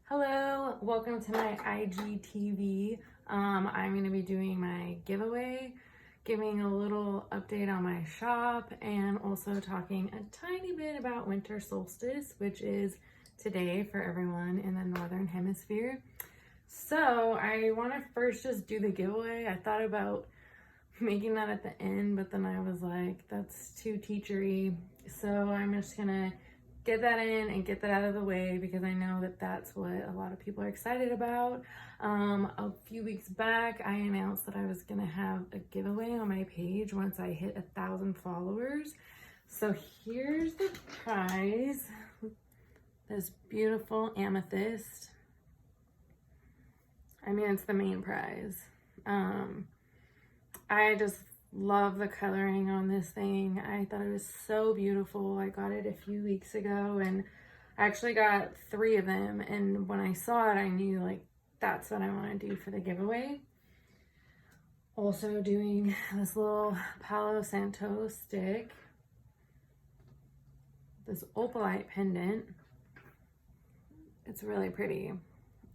Hello, welcome to my IGTV. I'm going to be doing my giveaway, giving a little update on my shop, and also talking a tiny bit about Winter Solstice, which is today for everyone in the Northern Hemisphere. So I want to first just do the giveaway. I thought about making that at the end, but then I was like, that's too teachery. So I'm just going to get that in and get that out of the way because I know that that's what a lot of people are excited about. A few weeks back, I announced that I was gonna have a giveaway on my page once I hit 1,000 followers. So here's the prize, this beautiful amethyst. I mean, it's the main prize. I just love the coloring on this thing. I thought it was so beautiful. I got it a few weeks ago and I actually got 3 of them, and when I saw it I knew like that's what I want to do for the giveaway. Also doing this little Palo Santo stick, this opalite pendant. It's really pretty.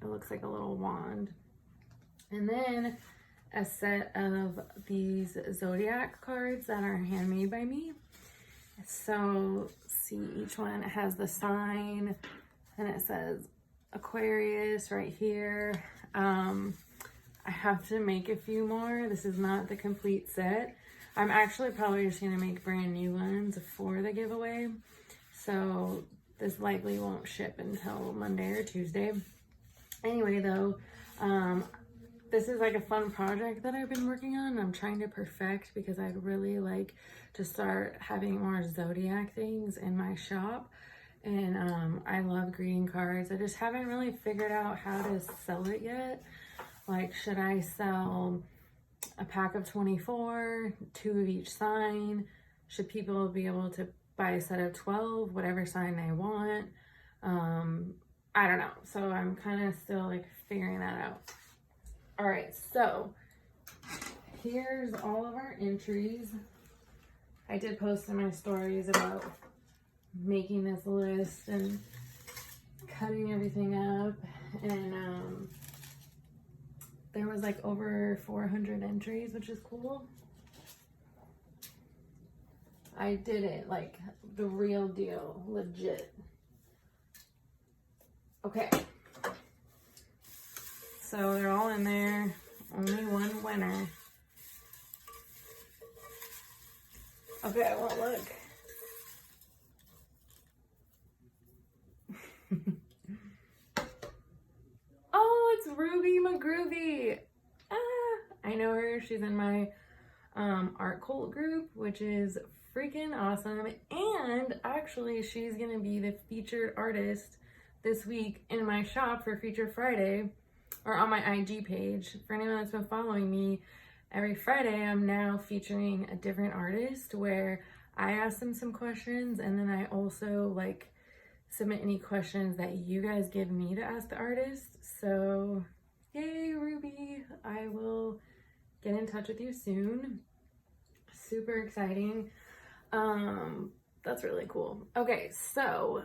It looks like a little wand. And then a set of these zodiac cards that are handmade by me. So see, each one has the sign and it says Aquarius right here. I have to make a few more. This is not the complete set. I'm actually probably just gonna make brand new ones for the giveaway. So this likely won't ship until Monday or Tuesday. Anyway though, this is like a fun project that I've been working on. I'm trying to perfect because I'd really like to start having more zodiac things in my shop. And I love greeting cards. I just haven't really figured out how to sell it yet. Like, should I sell a pack of 24, 2 of each sign? Should people be able to buy a set of 12, whatever sign they want? I don't know. So I'm kind of still like figuring that out. All right, so here's all of our entries. I did post in my stories about making this list and cutting everything up, and there was like over 400 entries, which is cool. I did it like the real deal, legit. Okay. So they're all in there, only one winner. Okay, I won't look. Oh, it's Ruby McGroovy. I know her, she's in my art cult group, which is freaking awesome. And actually she's gonna be the featured artist this week in my shop for Feature Friday, or on my IG page. For anyone that's been following me, every Friday I'm now featuring a different artist where I ask them some questions, and then I also like submit any questions that you guys give me to ask the artist. So yay, Ruby. I will get in touch with you soon. Super exciting. That's really cool. Okay, so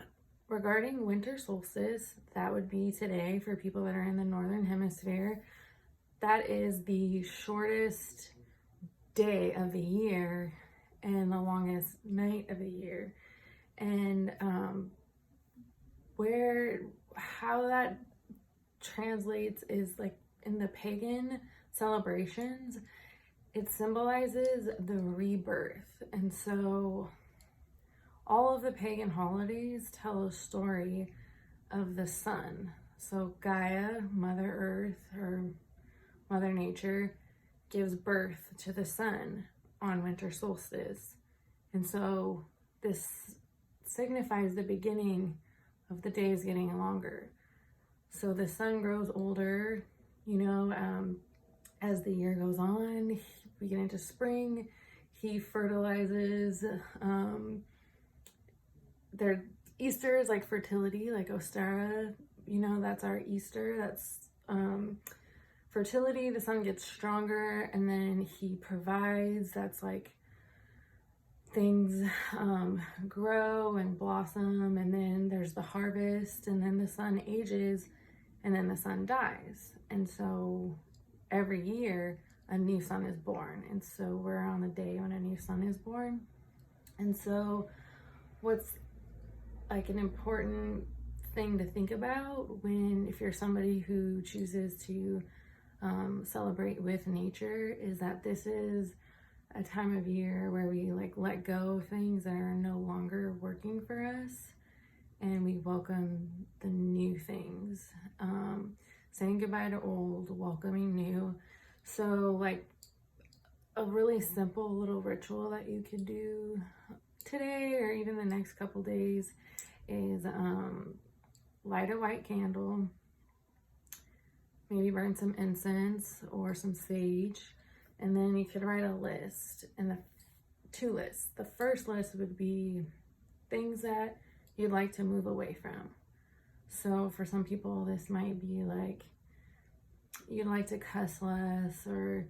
regarding Winter Solstice, that would be today for people that are in the Northern Hemisphere. That is the shortest day of the year and the longest night of the year. And how that translates is like in the pagan celebrations, it symbolizes the rebirth. And so all of the pagan holidays tell a story of the sun. So Gaia, Mother Earth, or Mother Nature, gives birth to the sun on winter solstice. And so this signifies the beginning of the days getting longer. So the sun grows older, you know, as the year goes on. We get into spring, he fertilizes. Their Easter is like fertility, like Ostara, you know, that's our Easter. That's fertility. The sun gets stronger, and then he provides. That's like things grow and blossom, and then there's the harvest, and then the sun ages and then the sun dies. And so every year a new sun is born. And so we're on the day when a new sun is born. And so what's like an important thing to think about if you're somebody who chooses to celebrate with nature, is that this is a time of year where we like let go of things that are no longer working for us, and we welcome the new things, saying goodbye to old, welcoming new. So like a really simple little ritual that you could do today or even the next couple days is light a white candle, maybe burn some incense or some sage, and then you could write a list, and two lists. The first list would be things that you'd like to move away from. So for some people, this might be like you'd like to cuss less, or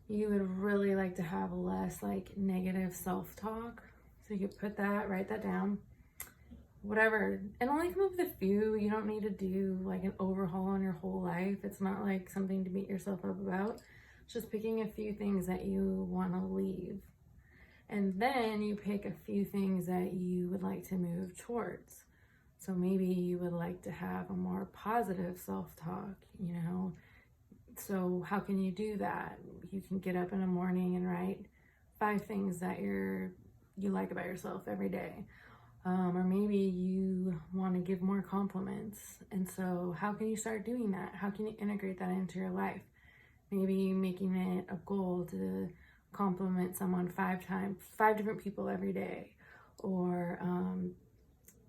you would really like to have less like negative self-talk. So you could write that down, whatever, and only come up with a few. You don't need to do like an overhaul on your whole life. It's not like something to beat yourself up about. It's just picking a few things that you want to leave. And then you pick a few things that you would like to move towards. So maybe you would like to have a more positive self-talk, you know. So how can you do that? You can get up in the morning and write 5 things that you like about yourself every day. Or maybe you want to give more compliments. And so how can you start doing that? How can you integrate that into your life? Maybe making it a goal to compliment someone 5 times, 5 different people every day. Or,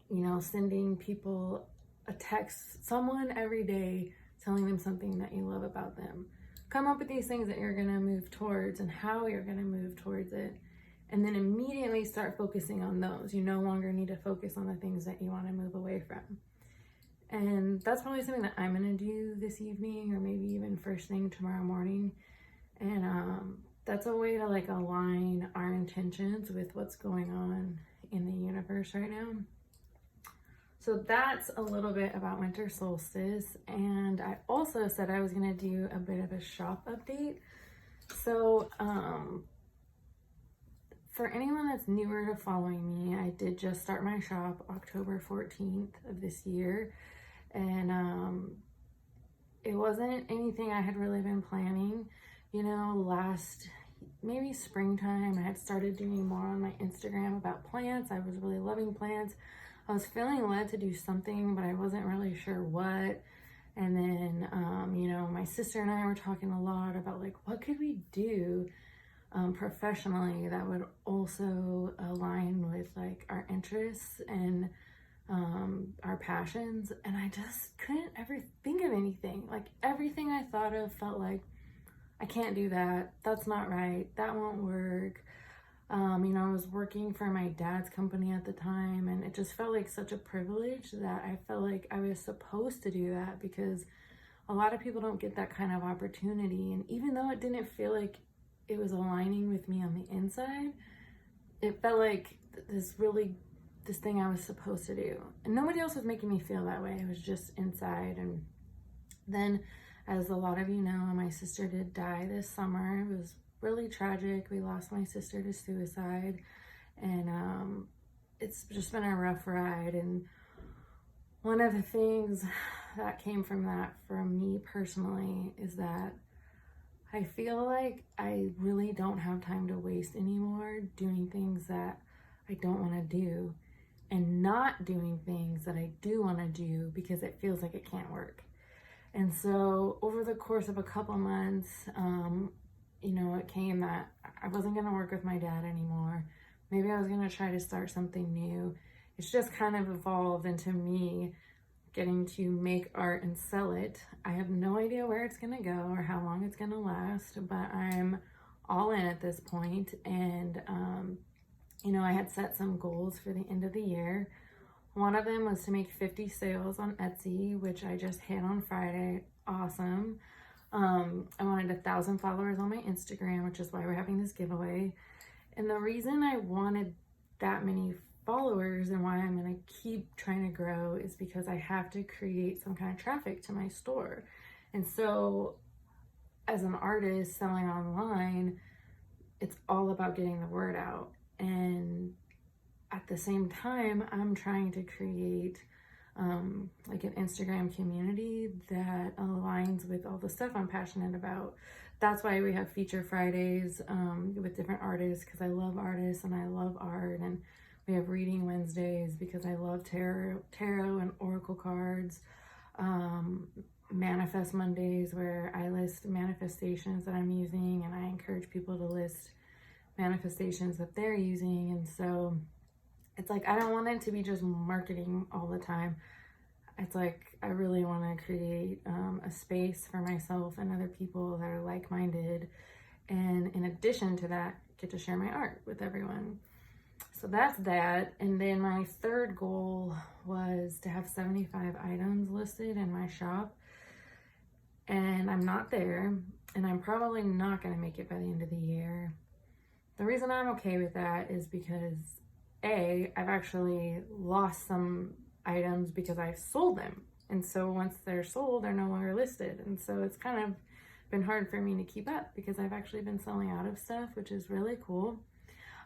you know, sending people a text, someone every day, telling them something that you love about them. Come up with these things that you're going to move towards and how you're going to move towards it. And then immediately start focusing on those. You no longer need to focus on the things that you want to move away from. And that's probably something that I'm going to do this evening, or maybe even first thing tomorrow morning. And that's a way to like align our intentions with what's going on in the universe right now. So that's a little bit about winter solstice. And I also said I was going to do a bit of a shop update. So for anyone that's newer to following me, I did just start my shop October 14th of this year. And it wasn't anything I had really been planning. You know, last maybe springtime, I had started doing more on my Instagram about plants. I was really loving plants. I was feeling led to do something, but I wasn't really sure what. And then, you know, my sister and I were talking a lot about like, what could we do professionally that would also align with like our interests and our passions. And I just couldn't ever think of anything. Like everything I thought of felt like, I can't do that. That's not right. That won't work. You know, I was working for my dad's company at the time, and it just felt like such a privilege that I felt like I was supposed to do that, because a lot of people don't get that kind of opportunity. And even though it didn't feel like it was aligning with me on the inside, it felt like this thing I was supposed to do. And nobody else was making me feel that way. It was just inside. And then, as a lot of you know, my sister did die this summer. It was really tragic. We lost my sister to suicide, and it's just been a rough ride. And one of the things that came from that for me personally is that I feel like I really don't have time to waste anymore doing things that I don't want to do, and not doing things that I do want to do because it feels like it can't work. And so over the course of a couple months, you know, it came that I wasn't going to work with my dad anymore. Maybe I was going to try to start something new. It's just kind of evolved into me getting to make art and sell it. I have no idea where it's going to go or how long it's going to last, but I'm all in at this point. And, you know, I had set some goals for the end of the year. One of them was to make 50 sales on Etsy, which I just hit on Friday. Awesome. I wanted 1,000 followers on my Instagram, which is why we're having this giveaway. And the reason I wanted that many followers and why I'm going to keep trying to grow is because I have to create some kind of traffic to my store. And so as an artist selling online, it's all about getting the word out. And at the same time, I'm trying to create like an Instagram community that aligns with all the stuff I'm passionate about. That's why we have feature Fridays with different artists, because I love artists and I love art. And we have reading Wednesdays because I love tarot and oracle cards. Manifest Mondays, where I list manifestations that I'm using, and I encourage people to list manifestations that they're using. And so it's like, I don't want it to be just marketing all the time. It's like, I really want to create a space for myself and other people that are like-minded. And in addition to that, get to share my art with everyone. So that's that. And then my third goal was to have 75 items listed in my shop. And I'm not there. And I'm probably not going to make it by the end of the year. The reason I'm okay with that is because I've actually lost some items because I've sold them. And so once they're sold, they're no longer listed. And so it's kind of been hard for me to keep up because I've actually been selling out of stuff, which is really cool.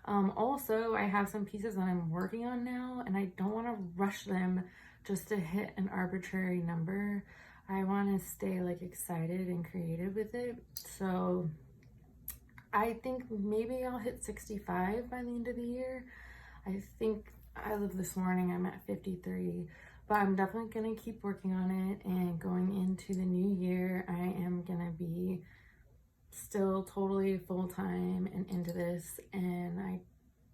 Also, I have some pieces that I'm working on now, and I don't want to rush them just to hit an arbitrary number. I want to stay like excited and creative with it. So I think maybe I'll hit 65 by the end of the year. I think as of this morning, I'm at 53, but I'm definitely going to keep working on it. And going into the new year, I am going to be still totally full-time and into this. And I'm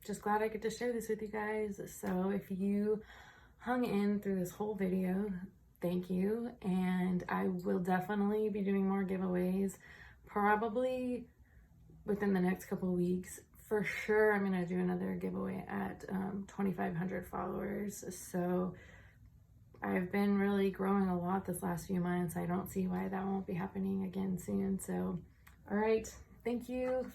just glad I get to share this with you guys. So if you hung in through this whole video, thank you. And I will definitely be doing more giveaways, probably within the next couple of weeks. For sure, I'm going to do another giveaway at 2,500 followers. So I've been really growing a lot this last few months. I don't see why that won't be happening again soon. So, all right. Thank you.